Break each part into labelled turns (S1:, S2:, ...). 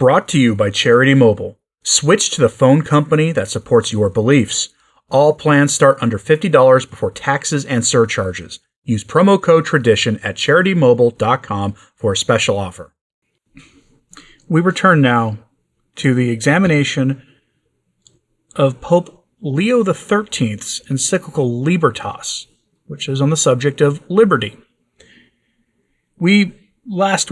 S1: Brought to you by Charity Mobile. Switch to the phone company that supports your beliefs. All plans start under $50 before taxes and surcharges. Use promo code TRADITION at CharityMobile.com for a special offer. We return now to the examination of Pope Leo XIII's encyclical Libertas, which is on the subject of liberty. Most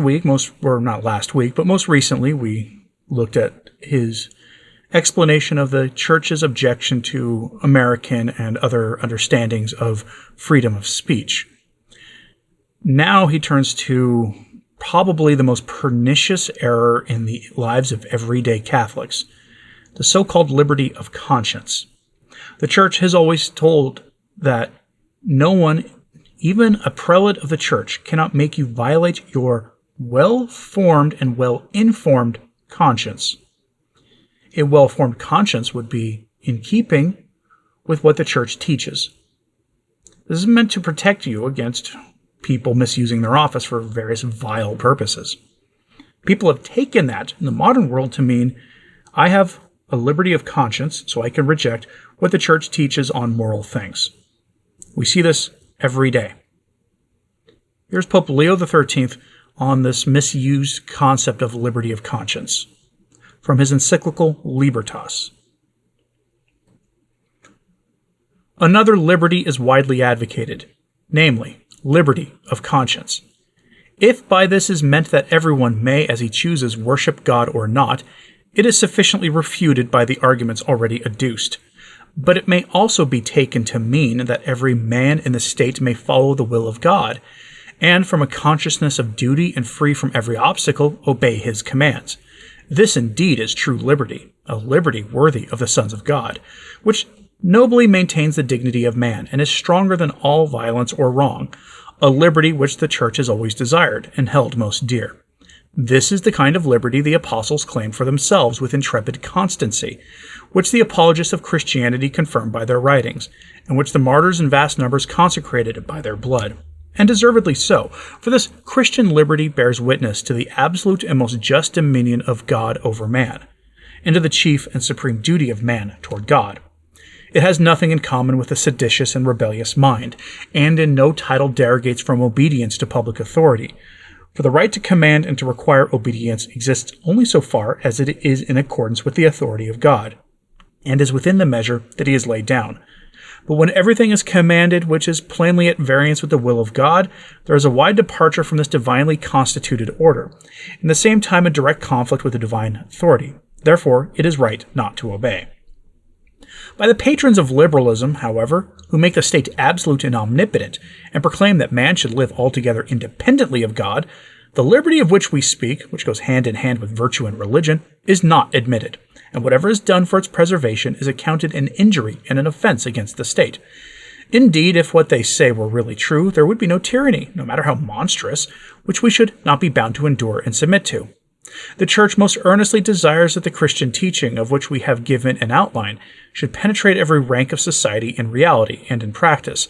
S1: recently, we looked at his explanation of the Church's objection to American and other understandings of freedom of speech. Now he turns to probably the most pernicious error in the lives of everyday Catholics, the so-called liberty of conscience. The Church has always told that no one, even a prelate of the Church, cannot make you violate your well-formed and well-informed conscience. A well-formed conscience would be in keeping with what the Church teaches. This is meant to protect you against people misusing their office for various vile purposes. People have taken that in the modern world to mean I have a liberty of conscience, so I can reject what the Church teaches on moral things. We see this every day. Here's Pope Leo XIII on this misused concept of liberty of conscience from his encyclical Libertas. Another liberty is widely advocated, namely, liberty of conscience. If by this is meant that everyone may, as he chooses, worship God or not, it is sufficiently refuted by the arguments already adduced. But it may also be taken to mean that every man in the state may follow the will of God, and from a consciousness of duty and free from every obstacle, obey his commands. This indeed is true liberty, a liberty worthy of the sons of God, which nobly maintains the dignity of man and is stronger than all violence or wrong, a liberty which the Church has always desired and held most dear. This is the kind of liberty the apostles claimed for themselves with intrepid constancy, which the apologists of Christianity confirmed by their writings, and which the martyrs in vast numbers consecrated by their blood. And deservedly so, for this Christian liberty bears witness to the absolute and most just dominion of God over man, and to the chief and supreme duty of man toward God. It has nothing in common with a seditious and rebellious mind, and in no title derogates from obedience to public authority. For the right to command and to require obedience exists only so far as it is in accordance with the authority of God, and is within the measure that he has laid down. But when everything is commanded which is plainly at variance with the will of God, there is a wide departure from this divinely constituted order, and at the same time a direct conflict with the divine authority. Therefore, it is right not to obey. By the patrons of liberalism, however, who make the state absolute and omnipotent, and proclaim that man should live altogether independently of God, the liberty of which we speak, which goes hand in hand with virtue and religion, is not admitted, and whatever is done for its preservation is accounted an injury and an offense against the state. Indeed, if what they say were really true, there would be no tyranny, no matter how monstrous, which we should not be bound to endure and submit to. The Church most earnestly desires that the Christian teaching, of which we have given an outline, should penetrate every rank of society in reality and in practice,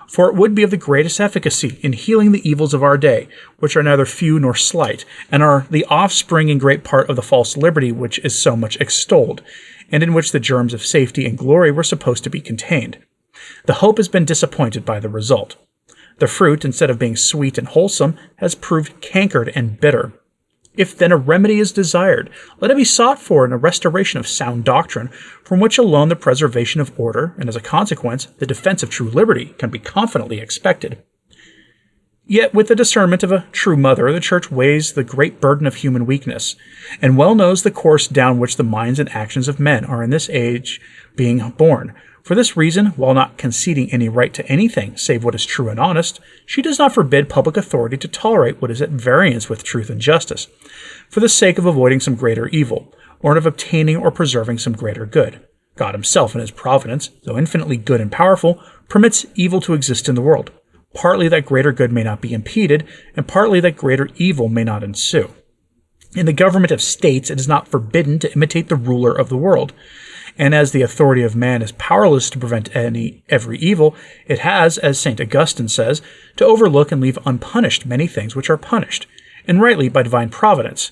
S1: for it would be of the greatest efficacy in healing the evils of our day, which are neither few nor slight, and are the offspring in great part of the false liberty which is so much extolled, and in which the germs of safety and glory were supposed to be contained. The hope has been disappointed by the result. The fruit, instead of being sweet and wholesome, has proved cankered and bitter. If then a remedy is desired, let it be sought for in a restoration of sound doctrine, from which alone the preservation of order, and as a consequence, the defense of true liberty, can be confidently expected. Yet with the discernment of a true mother, the Church weighs the great burden of human weakness, and well knows the course down which the minds and actions of men are in this age being borne. For this reason, while not conceding any right to anything save what is true and honest, she does not forbid public authority to tolerate what is at variance with truth and justice, for the sake of avoiding some greater evil, or of obtaining or preserving some greater good. God himself in his providence, though infinitely good and powerful, permits evil to exist in the world, partly that greater good may not be impeded, and partly that greater evil may not ensue. In the government of states, it is not forbidden to imitate the ruler of the world, and as the authority of man is powerless to prevent every evil, it has, as St. Augustine says, to overlook and leave unpunished many things which are punished, and rightly by divine providence.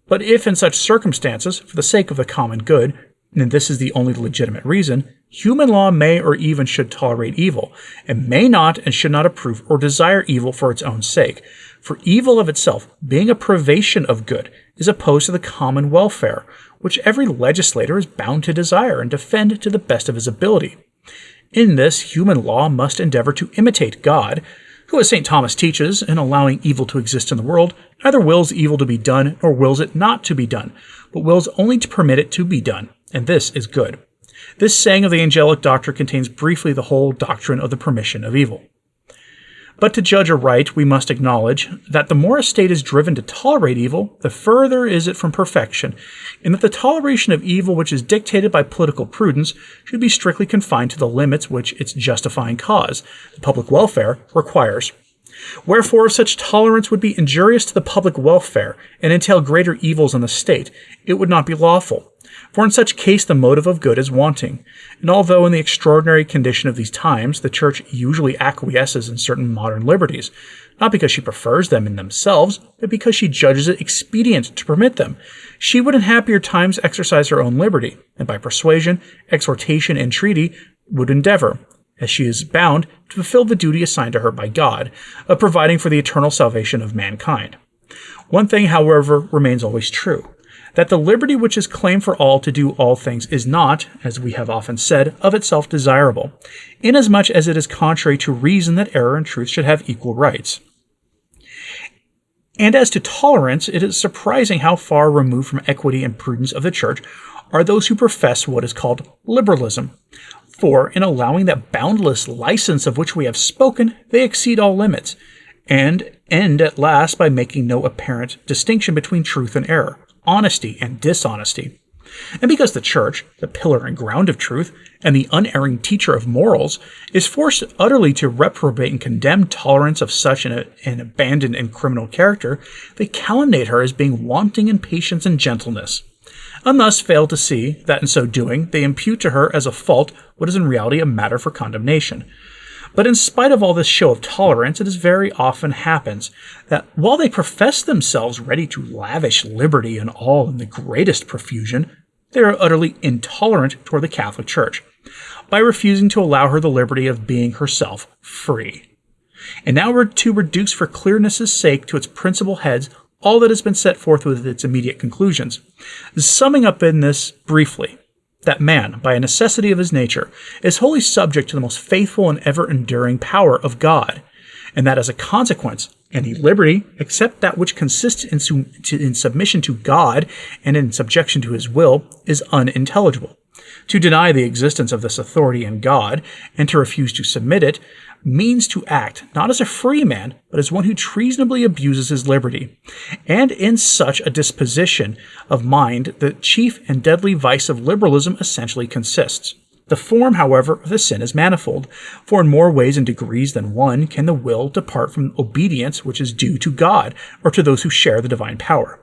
S1: But if in such circumstances, for the sake of the common good, and this is the only legitimate reason, human law may or even should tolerate evil, and may not and should not approve or desire evil for its own sake. For evil of itself, being a privation of good, is opposed to the common welfare, which every legislator is bound to desire and defend to the best of his ability. In this, human law must endeavor to imitate God, who, as St. Thomas teaches, in allowing evil to exist in the world, neither wills evil to be done nor wills it not to be done, but wills only to permit it to be done, and this is good. This saying of the angelic doctor contains briefly the whole doctrine of the permission of evil. But to judge aright, we must acknowledge that the more a state is driven to tolerate evil, the further is it from perfection, and that the toleration of evil which is dictated by political prudence should be strictly confined to the limits which its justifying cause, the public welfare, requires. Wherefore, if such tolerance would be injurious to the public welfare and entail greater evils on the state, it would not be lawful. For in such case the motive of good is wanting, and although in the extraordinary condition of these times the Church usually acquiesces in certain modern liberties, not because she prefers them in themselves, but because she judges it expedient to permit them, she would in happier times exercise her own liberty, and by persuasion, exhortation, and entreaty would endeavor, as she is bound, to fulfill the duty assigned to her by God, of providing for the eternal salvation of mankind. One thing, however, remains always true, that the liberty which is claimed for all to do all things is not, as we have often said, of itself desirable, inasmuch as it is contrary to reason that error and truth should have equal rights. And as to tolerance, it is surprising how far removed from equity and prudence of the Church are those who profess what is called liberalism. For, in allowing that boundless license of which we have spoken, they exceed all limits, and end at last by making no apparent distinction between truth and error, honesty and dishonesty. And because the Church, the pillar and ground of truth, and the unerring teacher of morals, is forced utterly to reprobate and condemn tolerance of such an abandoned and criminal character, they calumniate her as being wanting in patience and gentleness, and thus fail to see that in so doing they impute to her as a fault what is in reality a matter for condemnation. But in spite of all this show of tolerance, it very often happens that while they profess themselves ready to lavish liberty and all in the greatest profusion, they are utterly intolerant toward the Catholic Church, by refusing to allow her the liberty of being herself free. And now we're to reduce for clearness' sake to its principal heads all that has been set forth with its immediate conclusions. Summing up in this briefly, that man, by a necessity of his nature, is wholly subject to the most faithful and ever-enduring power of God, and that as a consequence, any liberty, except that which consists in submission to God and in subjection to his will, is unintelligible. To deny the existence of this authority in God, and to refuse to submit it, means to act not as a free man, but as one who treasonably abuses his liberty. And in such a disposition of mind, the chief and deadly vice of liberalism essentially consists. The form, however, of the sin is manifold, for in more ways and degrees than one can the will depart from obedience which is due to God, or to those who share the divine power.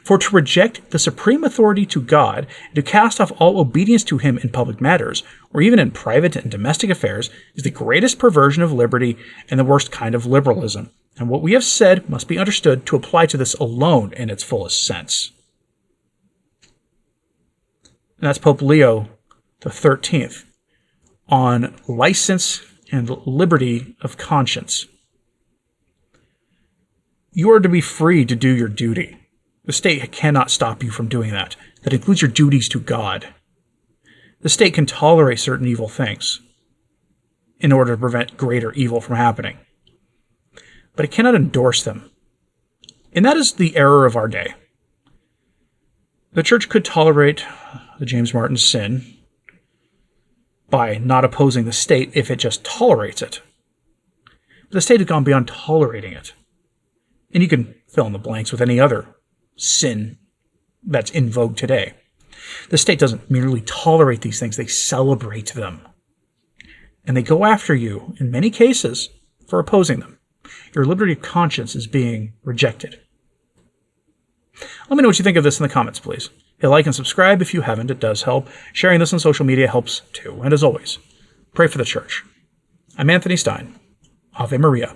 S1: For to reject the supreme authority to God, and to cast off all obedience to him in public matters, or even in private and domestic affairs, is the greatest perversion of liberty and the worst kind of liberalism. And what we have said must be understood to apply to this alone in its fullest sense. And that's Pope Leo XIII on license and liberty of conscience. You are to be free to do your duty. The state cannot stop you from doing that. That includes your duties to God. The state can tolerate certain evil things in order to prevent greater evil from happening, but it cannot endorse them. And that is the error of our day. The Church could tolerate the James Martin sin by not opposing the state if it just tolerates it. But the state has gone beyond tolerating it. And you can fill in the blanks with any other sin that's in vogue today. The state doesn't merely tolerate these things, they celebrate them. And they go after you, in many cases, for opposing them. Your liberty of conscience is being rejected. Let me know what you think of this in the comments, please. Hit like and subscribe if you haven't, it does help. Sharing this on social media helps too. And as always, pray for the Church. I'm Anthony Stine. Ave Maria.